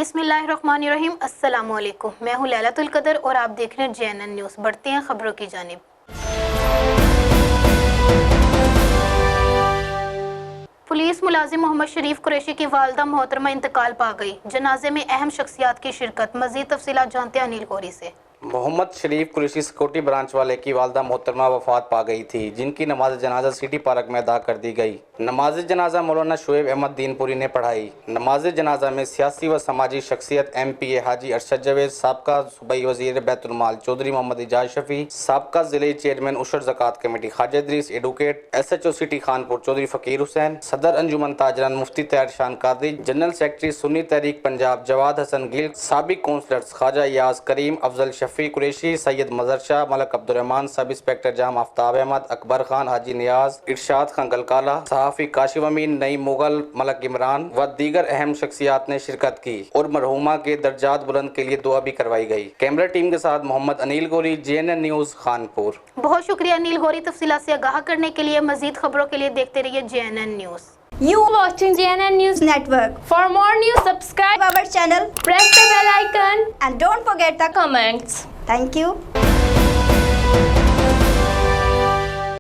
बिस्मिल्लाहिर्रहमानिर्रहीम। अस्सलाम वालेकुम। मैं हूँ लैलतुल कदर और आप देख रहे हैं JNN न्यूज़। बढ़ते हैं खबरों की जानिब। पुलिस मुलाजिम मोहम्मद शरीफ कुरैशी की वालदा मोहतरमा इंतकाल पा गई। जनाजे में अहम शख्सियात की शिरकत। मज़ीद तफसीलात जानते हैं अनिल गौरी से। मोहम्मद शरीफ कुरैशी सिक्योरिटी ब्रांच वाले की वालदा मोहतरमा वफात पा गई थी, जिनकी नमाज जनाजा सिटी पार्क में अदा कर दी गई। नमाज जनाजा मौलाना शुएब अहमद दीनपुरी ने पढ़ाई। नमाज जनाजा में सियासी व समाजी शख्सियत MPA हाजी अरशद जावेद, साबका सूबाई वजीर बैतुल-माल चौधरी मोहम्मद इजाज शफी, साबका जिले चेयरमैन उशर ज़कात कमेटी Khawaja Idrees, advocate SHO city Khanpur Chaudhry Faqir Hussain, सदर अंजुमन ताजरान मुफ्ती तैयार शान कादरी, जनरल सेक्रेटरी सुन्नी तहरीक पंजाब जवाद हसन गिल, साबिक काउंसलर्स ख्वाजा याज करीम, अफजल शफी कुरैशी, सैयद मजहर शाह, मलक अब्दुर्रहमान, सब इंस्पेक्टर जाम आफ्ताब अहमद, अकबर खान, हाजी नियाज, इरशाद खान गलकाला, सहाफ़ी काशिफ अमीन, नईम मुगल, मलक इमरान व दीगर अहम शख्सियात ने शिरकत की और मरहुमा के दर्जात बुलंद के लिए दुआ भी करवाई गई। कैमरा टीम के साथ मोहम्मद अनिल गौरी, JNN न्यूज़ खानपुर। बहुत शुक्रिया अनिल गौरी तफसीलात से आगाह करने के लिए। मज़ीद खबरों के लिए देखते रहिए JNN news. You watching JNN News Network. For more news, subscribe Our channel press the bell icon and don't forget the comments. thank you.